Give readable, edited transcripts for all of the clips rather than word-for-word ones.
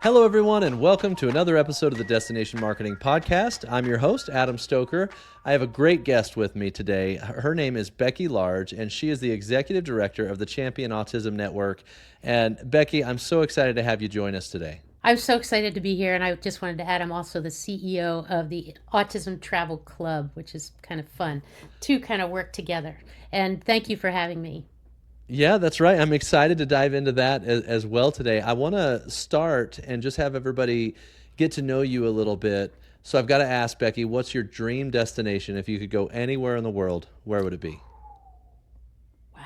Hello, everyone, and welcome to another episode of the Destination Marketing Podcast. I'm your host, Adam Stoker. I have a great guest with me today. Her name is Becky Large, and she is the Executive Director of the Champion Autism Network. And Becky, I'm so excited to have you join us today. I'm so excited to be here, and I just wanted to add I'm also the CEO of the Autism Travel Club, which is kind of fun to kind of work together. And thank you for having me. Yeah, that's right. I'm excited to dive into that as well today. I want to start and just have everybody get to know you a little bit. So I've got to ask, Becky, what's your dream destination? If you could go anywhere in the world, where would it be? Wow.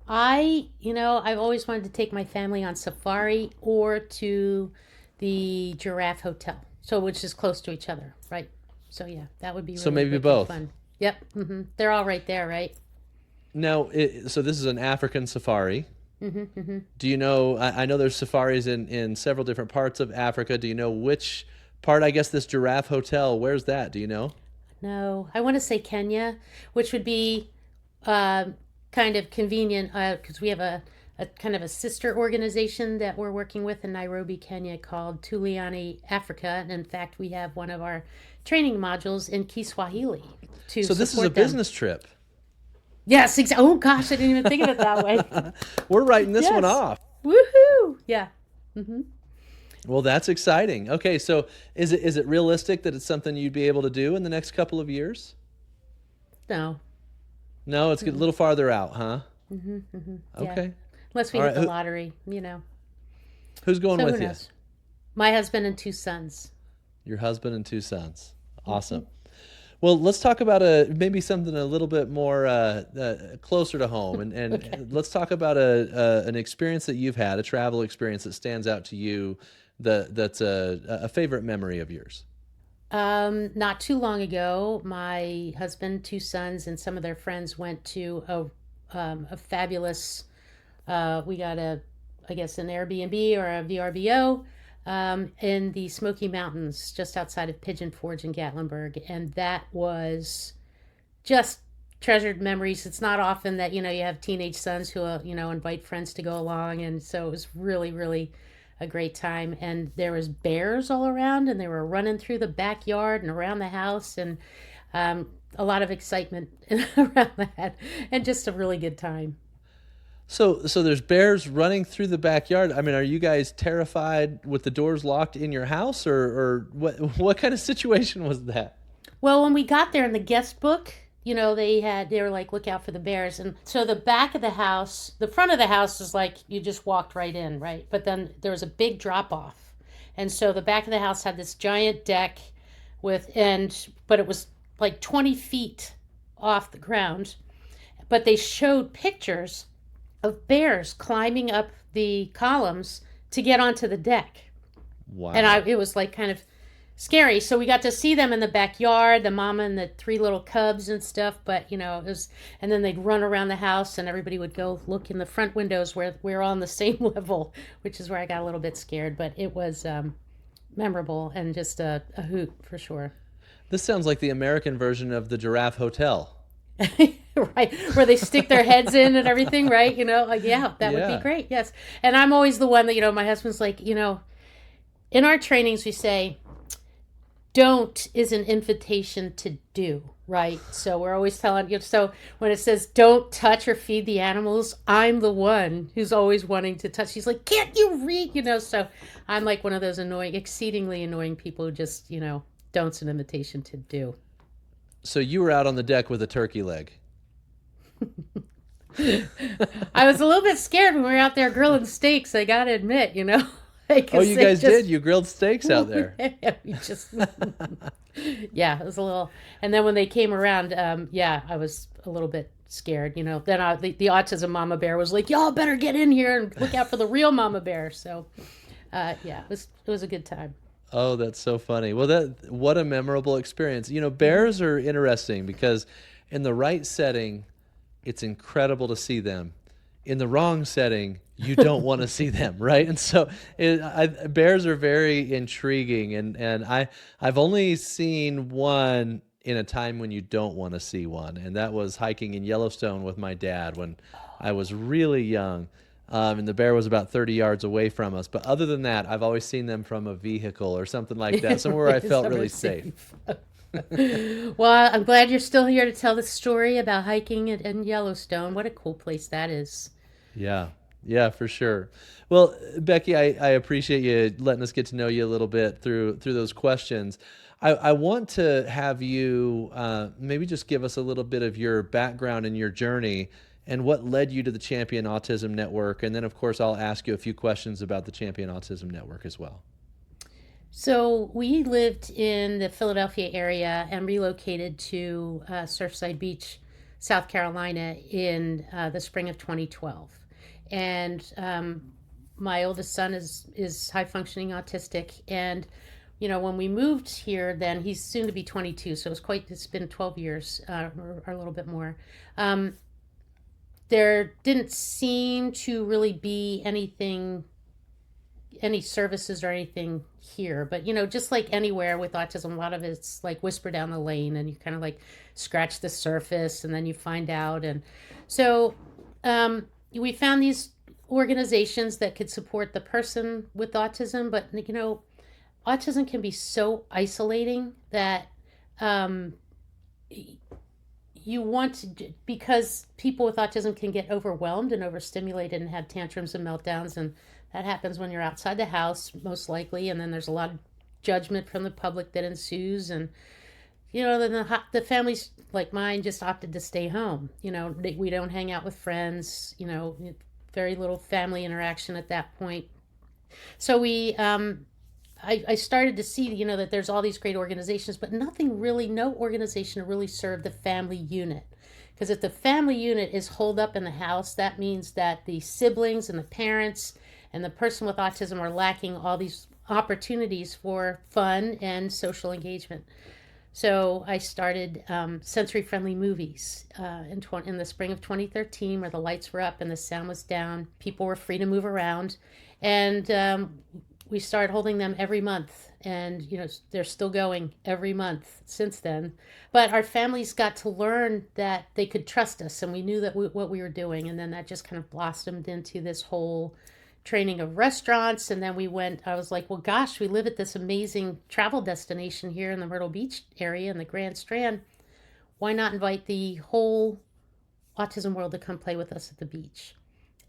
I've always wanted to take my family on safari or to the Giraffe Hotel, so which is close to each other, right? So yeah, that would be So really maybe wicked both. fun. Yep. They're all right there, right? Now, so this is an African safari. Mm-hmm. Do you know? I know there's safaris in several different parts of Africa. Do you know which part? I guess this Giraffe Hotel. Where's that? Do you know? No, I want to say Kenya, which would be uh, kind of convenient because we have a kind of a sister organization that we're working with in Nairobi, Kenya called Tuliani Africa. And in fact, we have one of our training modules in Kiswahili to So this is a support them. business trip. Yes, exactly. Oh gosh, I didn't even think of it that way. We're writing this one Yes. off. Woohoo! Yeah. hmm Well, that's exciting. Okay, so is it realistic that it's something you'd be able to do in the next couple of years? No. No, it's a little farther out, huh? Yeah. Okay. Unless we All hit right. the lottery. Who's going So who with you? knows? My husband and two sons. Your husband and two sons. Awesome. Well, let's talk about maybe something a little bit more closer to home, and, Okay. and let's talk about an experience that you've had, a travel experience that stands out to you, that's a favorite memory of yours. Not too long ago, my husband, two sons, and some of their friends went to a fabulous. We got I guess, an Airbnb or a VRBO in the Smoky Mountains, just outside of Pigeon Forge in Gatlinburg, and that was just treasured memories. It's not often that you have teenage sons who invite friends to go along, and so it was really, really a great time. And there was bears all around, and they were running through the backyard and around the house, and a lot of excitement around that, and just a really good time. So there's bears running through the backyard. I mean, are you guys terrified with the doors locked in your house, or what kind of situation was that? Well, when we got there in the guest book, they were like, look out for the bears. And so the back of the house, the front of the house is like you just walked right in, right? But then there was a big drop off. And so the back of the house had this giant deck but it was like 20 feet off the ground. But they showed pictures of bears climbing up the columns to get onto the deck. And Wow. it was like kind of scary. So we got to see them in the backyard, the mama and the three little cubs and stuff. But it was, and then they'd run around the house, and everybody would go look in the front windows where we're all on the same level, which is where I got a little bit scared. But it was memorable and just a hoot for sure. This sounds like the American version of the Giraffe Hotel. Right, where they stick their heads in and everything, right? Like, yeah, that would be Yeah. great. Yes. And I'm always the one that my husband's like, in our trainings we say don't is an invitation to do, right? So we're always telling you. So when it says don't touch or feed the animals, I'm the one who's always wanting to touch. He's like, can't you read? So I'm like one of those exceedingly annoying people who just don't's an invitation to do. So you were out on the deck with a turkey leg. I was a little bit scared when we were out there grilling steaks, I gotta admit. Oh, Because you they guys did. just You grilled steaks out there. we just yeah, it was a little. And then when they came around, yeah, I was a little bit scared. Then the autism mama bear was like, "Y'all better get in here and look out for the real mama bear." So, yeah, it was a good time. Oh, that's so funny. Well, what a memorable experience. Bears are interesting because in the right setting, it's incredible to see them. In the wrong setting, you don't want to see them, right? And so bears are very intriguing, and I've only seen one in a time when you don't want to see one, and that was hiking in Yellowstone with my dad when I was really young. And the bear was about 30 yards away from us. But other than that, I've always seen them from a vehicle or something like that, somewhere where I felt Summer really safe. safe. Well, I'm glad you're still here to tell the story about hiking in Yellowstone. What a cool place that is. Yeah, yeah, for sure. Well, Becky, I appreciate you letting us get to know you a little bit through those questions. I want to have you maybe just give us a little bit of your background and your journey and what led you to the Champion Autism Network. And then, of course, I'll ask you a few questions about the Champion Autism Network as well. So we lived in the Philadelphia area and relocated to Surfside Beach, South Carolina, in the spring of 2012. And my oldest son is high functioning autistic, and when we moved here, then he's soon to be 22, so it's been 12 years or a little bit more. Um, there didn't seem to really be any services or anything here, but just like anywhere with autism, a lot of it's like whisper down the lane, and you kind of like scratch the surface and then you find out. And so we found these organizations that could support the person with autism, but autism can be so isolating that um, you want to, because people with autism can get overwhelmed and overstimulated and have tantrums and meltdowns, and that happens when you're outside the house most likely, and then there's a lot of judgment from the public that ensues. And then the families like mine just opted to stay home. We don't hang out with friends, very little family interaction at that point. So I started to see, that there's all these great organizations, but no organization really served the family unit. Because if the family unit is holed up in the house, that means that the siblings and the parents and the person with autism are lacking all these opportunities for fun and social engagement. So I started sensory friendly movies in the spring of 2013, where the lights were up and the sound was down. People were free to move around. And we started holding them every month. And, they're still going every month since then. But our families got to learn that they could trust us, and we knew that what we were doing. And then that just kind of blossomed into this whole training of restaurants. And then I was like, well, gosh, we live at this amazing travel destination here in the Myrtle Beach area in the Grand Strand. Why not invite the whole autism world to come play with us at the beach?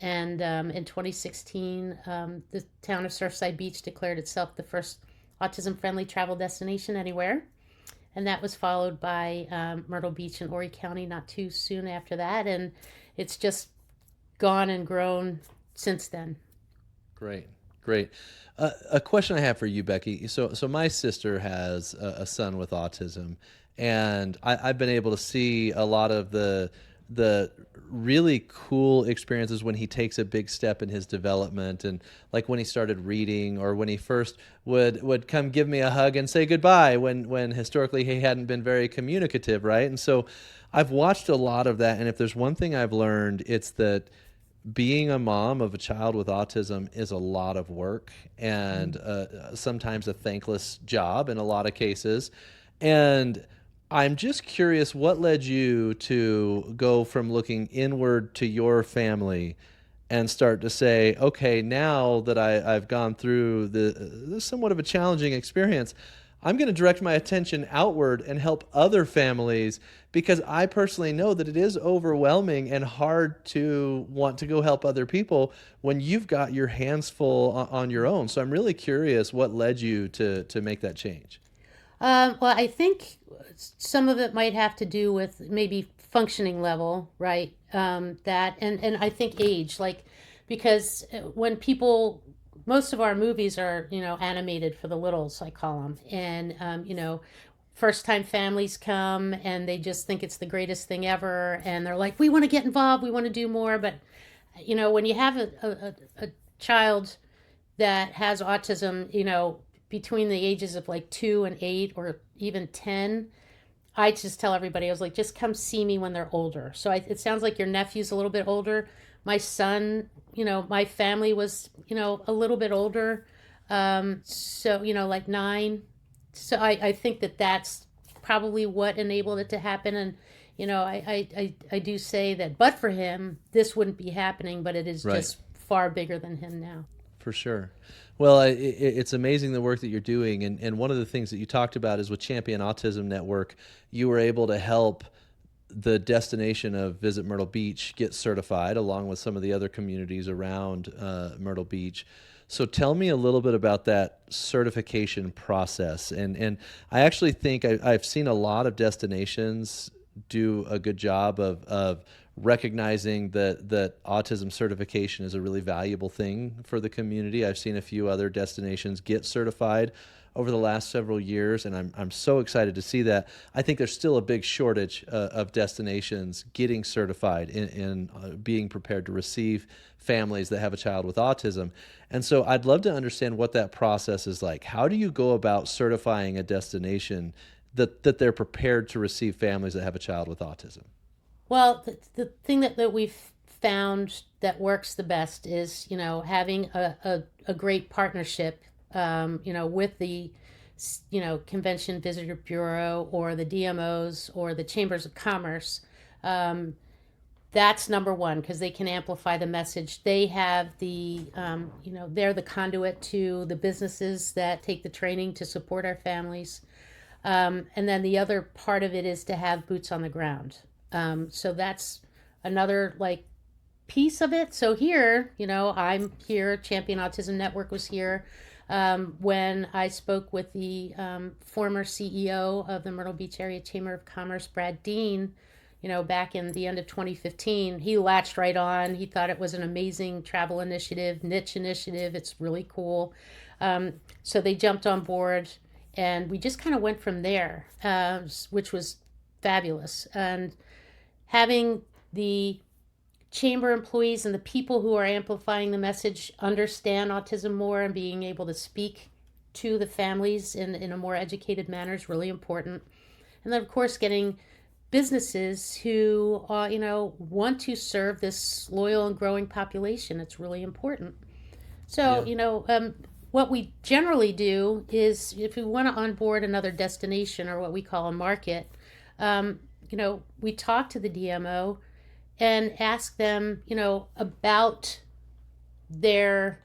And in 2016, the town of Surfside Beach declared itself the first autism-friendly travel destination anywhere. And that was followed by Myrtle Beach and Horry County not too soon after that. And it's just gone and grown since then. Great, great. A question I have for you, Becky. So my sister has a son with autism, and I've been able to see a lot of the really cool experiences when he takes a big step in his development, and like when he started reading, or when he first would come give me a hug and say goodbye when historically he hadn't been very communicative, right? And so I've watched a lot of that, and if there's one thing I've learned, it's that being a mom of a child with autism is a lot of work, and sometimes a thankless job in a lot of cases. And I'm just curious, what led you to go from looking inward to your family and start to say, okay, now that I've gone through the somewhat of a challenging experience, I'm going to direct my attention outward and help other families, because I personally know that it is overwhelming and hard to want to go help other people when you've got your hands full on your own. So I'm really curious what led you to make that change. Well, I think some of it might have to do with maybe functioning level, right? That and I think age, like, because when people, most of our movies are animated for the littles, I call them, and first time families come and they just think it's the greatest thing ever, and they're like, we want to get involved, we want to do more. But when you have a child that has autism, between the ages of like 2 and 8 or even 10, I just tell everybody, I was like, just come see me when they're older. So it sounds like your nephew's a little bit older. My son, my family was, a little bit older. So, like 9. So I think that's probably what enabled it to happen. And, I do say that, but for him, this wouldn't be happening, but it is Right. just far bigger than him now. For sure. Well, it's amazing the work that you're doing. And one of the things that you talked about is with Champion Autism Network, you were able to help the destination of Visit Myrtle Beach get certified, along with some of the other communities around Myrtle Beach. So tell me a little bit about that certification process. And I actually think I've seen a lot of destinations do a good job of recognizing that autism certification is a really valuable thing for the community. I've seen a few other destinations get certified over the last several years, and I'm so excited to see that. I think there's still a big shortage of destinations getting certified in being prepared to receive families that have a child with autism. And so I'd love to understand what that process is like. How do you go about certifying a destination that they're prepared to receive families that have a child with autism? Well, the thing that we've found that works the best is, having a great partnership, with the, Convention Visitor Bureau or the DMOs or the Chambers of Commerce. That's number one, because they can amplify the message. They have they're the conduit to the businesses that take the training to support our families. And then the other part of it is to have boots on the ground. So that's another piece of it. So here, I'm here. Champion Autism Network was here when I spoke with the former CEO of the Myrtle Beach Area Chamber of Commerce, Brad Dean. Back in the end of 2015, he latched right on. He thought it was an amazing travel initiative, niche initiative. It's really cool. So they jumped on board, and we just kind of went from there, which was fabulous. And having the chamber employees and the people who are amplifying the message understand autism more and being able to speak to the families in a more educated manner is really important. And then, of course, getting businesses who want to serve this loyal and growing population. It's really important. So, Yeah. what we generally do is, if we want to onboard another destination, or what we call a market, we talk to the DMO and ask them, about their,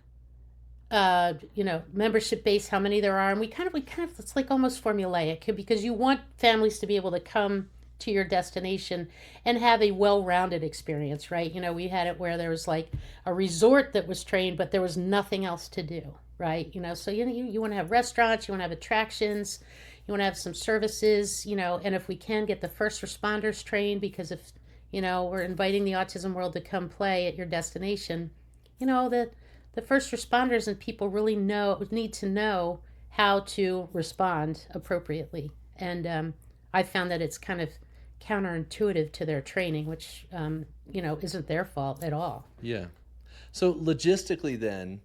membership base, how many there are. And we kind of, it's like almost formulaic, because you want families to be able to come to your destination and have a well-rounded experience, right? We had it where there was a resort that was trained, but there was nothing else to do, right? So you want to have restaurants, you want to have attractions, you want to have some services, and if we can get the first responders trained, because if we're inviting the autism world to come play at your destination, the first responders and people really need to know how to respond appropriately. And I found that it's kind of counterintuitive to their training, which isn't their fault at all. Yeah. So logistically, then,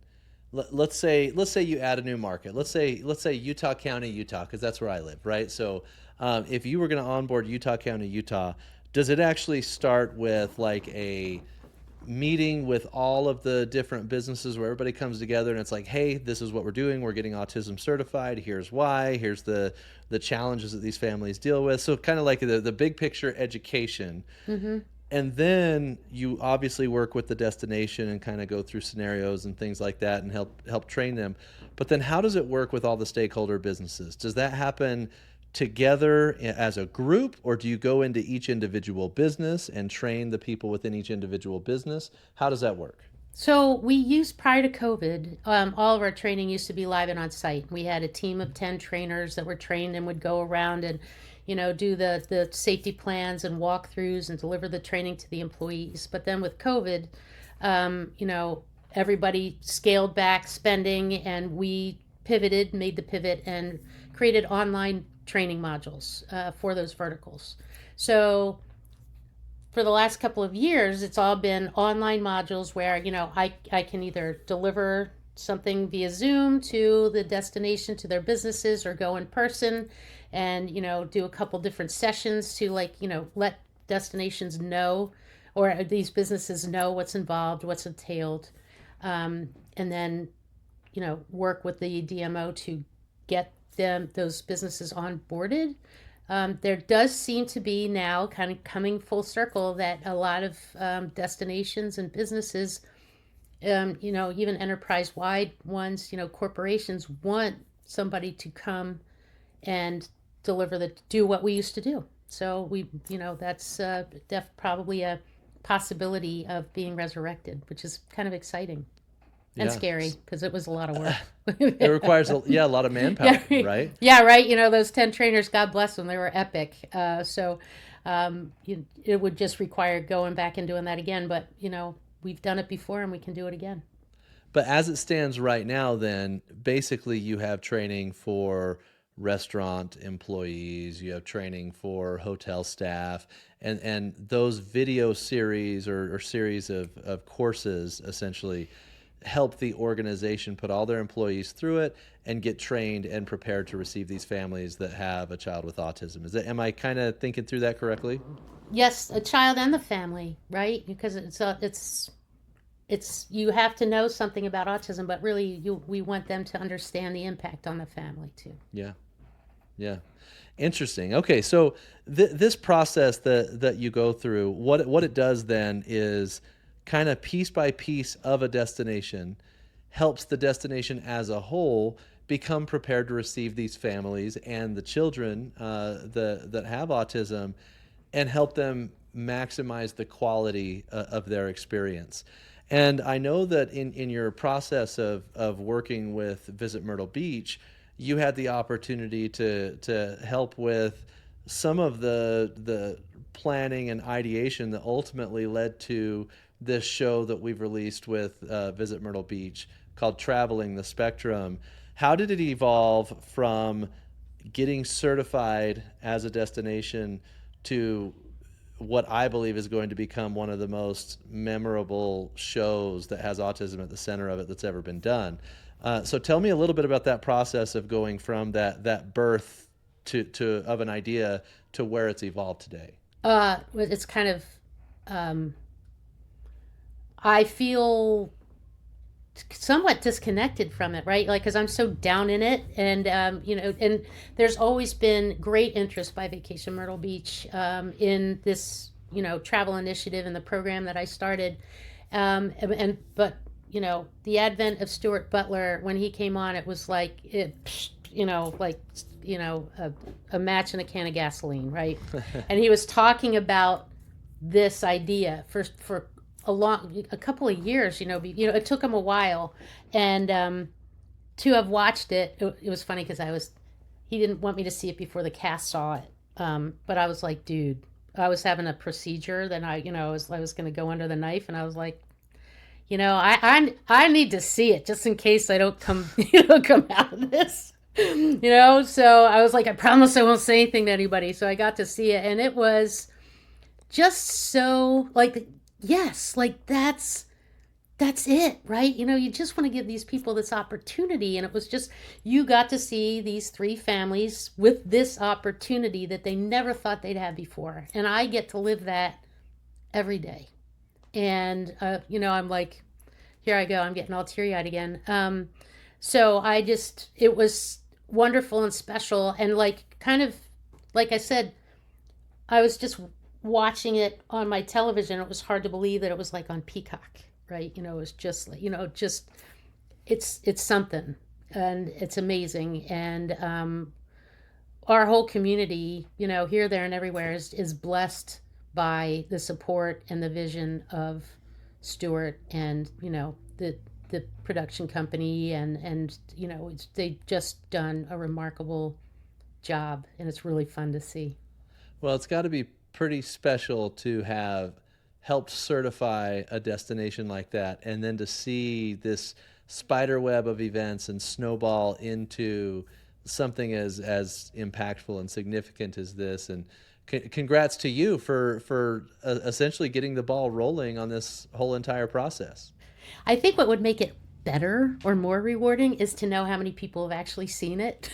let's say you add a new market. Let's say Utah County, Utah, because that's where I live, right? So if you were going to onboard Utah County, Utah, does it actually start with a meeting with all of the different businesses where everybody comes together and it's like, hey, this is what we're doing. We're getting autism certified. Here's why. Here's the challenges that these families deal with. So kind of like the big picture education. Mm-hmm. And then you obviously work with the destination and kind of go through scenarios and things like that and help train them. But then how does it work with all the stakeholder businesses? Does that happen together as a group, or do you go into each individual business and train the people within each individual business? How does that work? So we used, prior to COVID, all of our training used to be live and on site. We had a team of 10 trainers that were trained and would go around and do the safety plans and walkthroughs and deliver the training to the employees. But then with COVID, everybody scaled back spending, and we made the pivot, and created online training modules for those verticals. So for the last couple of years, it's all been online modules where, I can either deliver something via Zoom to the destination, to their businesses, or go in person and, do a couple different sessions to let destinations know, or these businesses know what's involved, what's entailed. And then, work with the DMO to get those businesses onboarded. There does seem to be now, kind of coming full circle, that a lot of destinations and businesses Even enterprise-wide ones, corporations want somebody to come and do what we used to do. So that's probably a possibility of being resurrected, which is kind of exciting and Yeah. scary because it was a lot of work. It requires a lot of Yeah, manpower, right? yeah, right. Those 10 trainers, God bless them, they were epic. It would just require going back and doing that again. But, we've done it before and we can do it again. But as it stands right now, then basically you have training for restaurant employees, you have training for hotel staff, and those video series or series of courses essentially help the organization put all their employees through it and get trained and prepared to receive these families that have a child with autism. Am I kind of thinking through that correctly? Yes, a child and the family, right? Because it's you have to know something about autism, but really we want them to understand the impact on the family too. Yeah. Yeah. Interesting. Okay, so this process that you go through, what it does then is kind of piece by piece of a destination helps the destination as a whole become prepared to receive these families and the children that have autism and help them maximize the quality of their experience. And I know that in your process of working with Visit Myrtle Beach, you had the opportunity to help with some of the planning and ideation that ultimately led to this show that we've released with Visit Myrtle Beach called Traveling the Spectrum. How did it evolve from getting certified as a destination to what I believe is going to become one of the most memorable shows that has autism at the center of it that's ever been done? So tell me a little bit about that process of going from that birth to of an idea to where it's evolved today. It's kind of um, I feel somewhat disconnected from it, right? Like, because I'm so down in it, and and there's always been great interest by Vacation Myrtle Beach in this, travel initiative and the program that I started, but the advent of Stuart Butler when he came on, it was like a match in a can of gasoline, right? And he was talking about this idea for a couple of years. It took him a while, and to have watched it was funny because he didn't want me to see it before the cast saw it. But I was like, dude, I was having a procedure that I was going to go under the knife, and I was like, I need to see it just in case I don't come come out of this. So I was like, I promise I won't say anything to anybody. So I got to see it, and it was just so like, yes, like that's it, right? You just want to give these people this opportunity, and it was just, you got to see these three families with this opportunity that they never thought they'd have before, and I get to live that every day. And I'm like, here I go, I'm getting all teary-eyed again. So it was wonderful and special, and like, kind of like I said, I was just watching it on my television. It was hard to believe that it was like on Peacock, right? It was just like, just it's something, and it's amazing. And our whole community, here, there, and everywhere is blessed by the support and the vision of Stuart and the production company, and they've just done a remarkable job, and it's really fun to see. Well, it's got to be pretty special to have helped certify a destination like that and then to see this spider web of events and snowball into something as impactful and significant as this. And congrats to you for essentially getting the ball rolling on this whole entire process. I think what would make it better or more rewarding is to know how many people have actually seen it.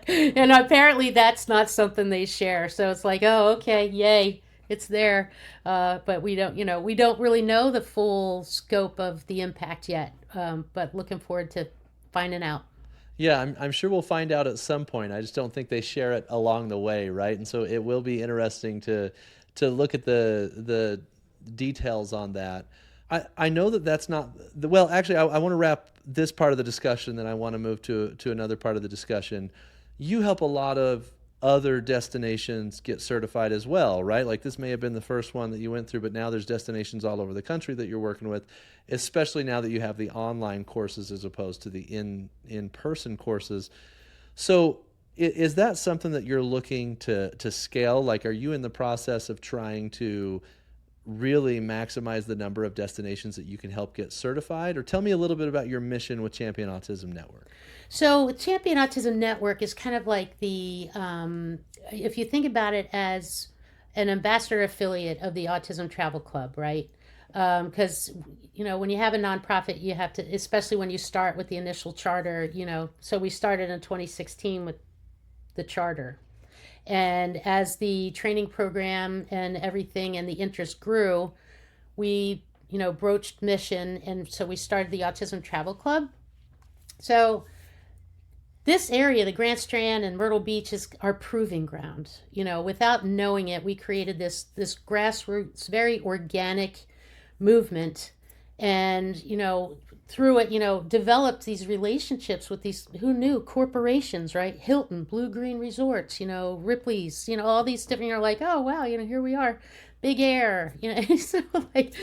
And apparently that's not something they share. So it's like, oh, okay, yay, it's there. But we don't really know the full scope of the impact yet. But looking forward to finding out. Yeah, I'm sure we'll find out at some point. I just don't think they share it along the way, right? And so it will be interesting to look at the details on that. I know that that's not well. Actually, I want to wrap this part of the discussion, then I want to move to another part of the discussion. You help a lot of other destinations get certified as well, right? Like this may have been the first one that you went through, but now there's destinations all over the country that you're working with, especially now that you have the online courses as opposed to the in person courses. So is that something that you're looking to scale? Like, are you in the process of trying to really maximize the number of destinations that you can help get certified? Or tell me a little bit about your mission with Champion Autism Network. So, Champion Autism Network is kind of like if you think about it as an ambassador affiliate of the Autism Travel Club, right? Because, when you have a nonprofit, you have to, especially when you start with the initial charter, so we started in 2016 with the charter. And as the training program and everything and the interest grew, we, broached mission. And so we started the Autism Travel Club. So this area, the Grand Strand and Myrtle Beach, is our proving ground. Without knowing it, we created this grassroots, very organic movement, and through it, developed these relationships with these, who knew, corporations, right? Hilton, Blue Green Resorts, Ripley's, all these different. You're like, oh wow, here we are, Big Air, so like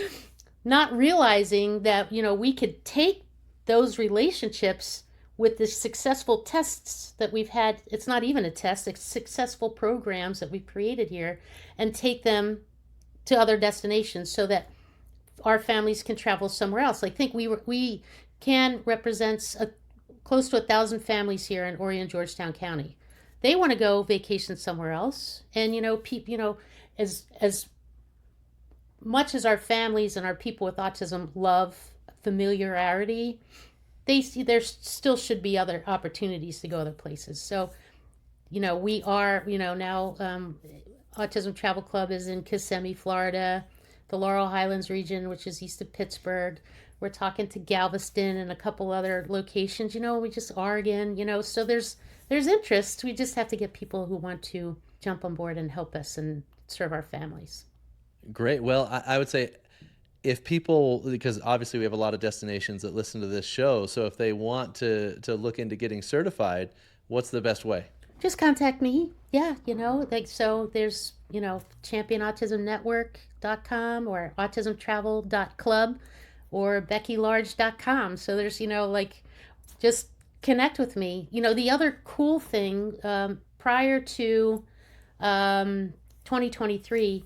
not realizing that we could take those relationships with the successful tests that we've had. It's not even a test, it's successful programs that we've created here, and take them to other destinations so that our families can travel somewhere else. I think we can represents close to 1,000 families here in Horry and Georgetown County. They want to go vacation somewhere else, and as much as our families and our people with autism love familiarity, they see there still should be other opportunities to go other places. So, we are, now Autism Travel Club is in Kissimmee, Florida, the Laurel Highlands region, which is east of Pittsburgh. We're talking to Galveston and a couple other locations, we just Oregon, so there's interest. We just have to get people who want to jump on board and help us and serve our families. Great. Well, I would say if people, because obviously we have a lot of destinations that listen to this show, so if they want to look into getting certified, what's the best way? Just contact me. Yeah, so there's, championautismnetwork.com or autismtravel.club or beckylarge.com. So there's, just connect with me. The other cool thing, prior to 2023,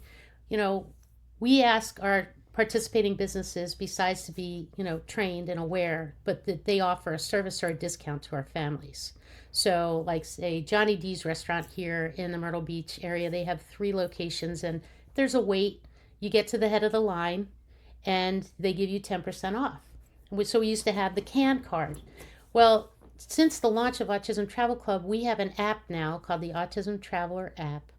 we ask our participating businesses, besides to be trained and aware, but that they offer a service or a discount to our families. So like, say, Johnny D's restaurant here in the Myrtle Beach area, they have 3 locations, and there's a wait. You get to the head of the line and they give you 10% off. So we used to have the can card. Well, since the launch of Autism Travel Club, we have an app now called the Autism Traveler app,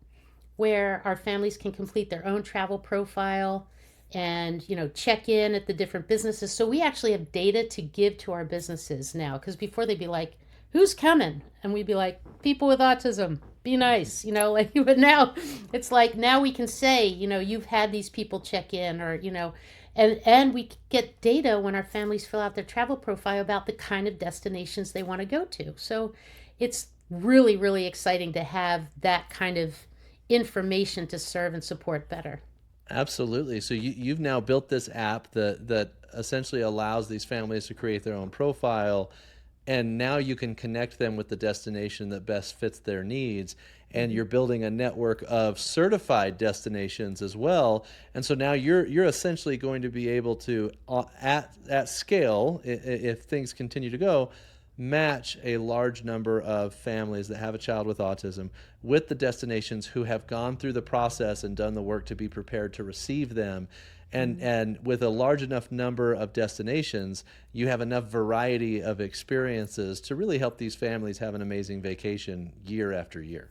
where our families can complete their own travel profile and check in at the different businesses. So we actually have data to give to our businesses now, because before they'd be like, who's coming? And we'd be like, people with autism, be nice, but now it's like, now we can say, you've had these people check in, or and we get data when our families fill out their travel profile about the kind of destinations they want to go to. So it's really, really exciting to have that kind of information to serve and support better. Absolutely. So you've now built this app that essentially allows these families to create their own profile, and now you can connect them with the destination that best fits their needs. And you're building a network of certified destinations as well. And so now you're essentially going to be able to, at scale, if things continue to go, match a large number of families that have a child with autism with the destinations who have gone through the process and done the work to be prepared to receive them. And with a large enough number of destinations, you have enough variety of experiences to really help these families have an amazing vacation year after year.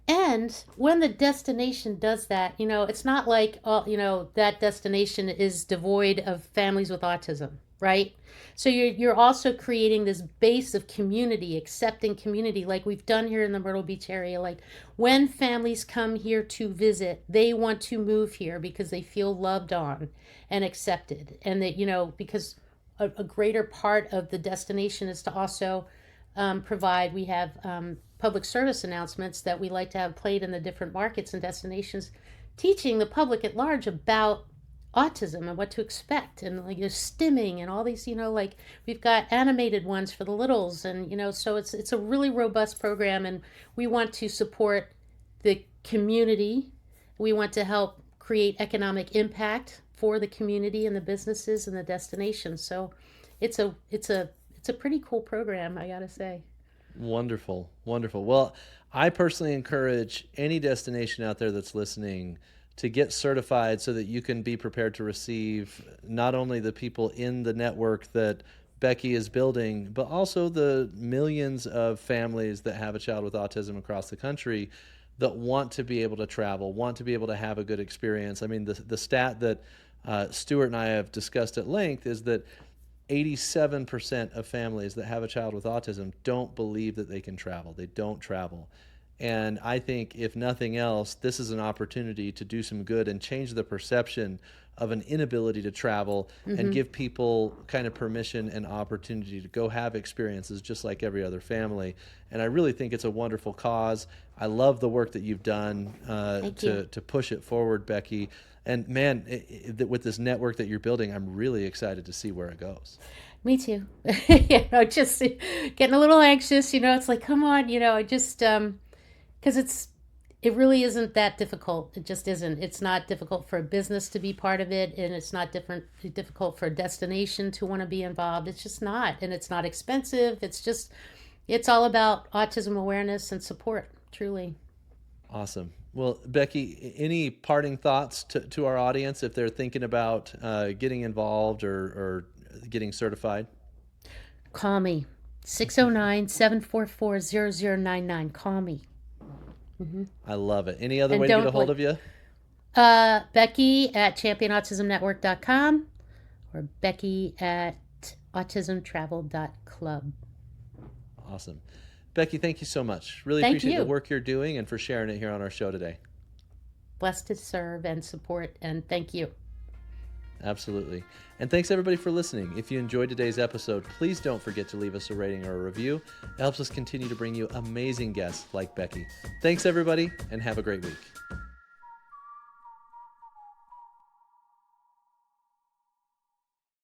And when the destination does that, it's not like, that destination is devoid of families with autism. right? So you're also creating this base of community, accepting community, like we've done here in the Myrtle Beach area. Like when families come here to visit, they want to move here because they feel loved on and accepted, and that because a greater part of the destination is to also provide. We have public service announcements that we like to have played in the different markets and destinations, teaching the public at large about autism and what to expect, and like stimming and all these, like we've got animated ones for the littles, and so it's a really robust program, and we want to support the community. We want to help create economic impact for the community and the businesses and the destinations. So it's a pretty cool program, I gotta say. Wonderful, wonderful. Well, I personally encourage any destination out there that's listening to get certified so that you can be prepared to receive not only the people in the network that Becky is building, but also the millions of families that have a child with autism across the country that want to be able to travel, want to be able to have a good experience. I mean, the stat that Stuart and I have discussed at length is that 87% of families that have a child with autism don't believe that they can travel. They don't travel. And I think, if nothing else, this is an opportunity to do some good and change the perception of an inability to travel, and give people kind of permission and opportunity to go have experiences just like every other family. And I really think it's a wonderful cause. I love the work that you've done to push it forward, Becky. And man, with this network that you're building, I'm really excited to see where it goes. Me too. Just getting a little anxious. It's like, come on. I just because it really isn't that difficult. It just isn't. It's not difficult for a business to be part of it, and it's not difficult for a destination to want to be involved. It's just not, and it's not expensive. It's all about autism awareness and support, truly. Awesome. Well, Becky, any parting thoughts to our audience if they're thinking about getting involved or getting certified? Call me, 609-744-0099. Call me. I love it. Any other And way to get a don't hold like of you? Becky at championautismnetwork.com or Becky at autism-travel.club. Awesome. Becky, thank you so much. Really Thank appreciate you. the work you're doing and for sharing it here on our show today. Blessed to serve and support, and thank you. Absolutely. And thanks everybody for listening. If you enjoyed today's episode, please don't forget to leave us a rating or a review. It helps us continue to bring you amazing guests like Becky. Thanks everybody, and have a great week.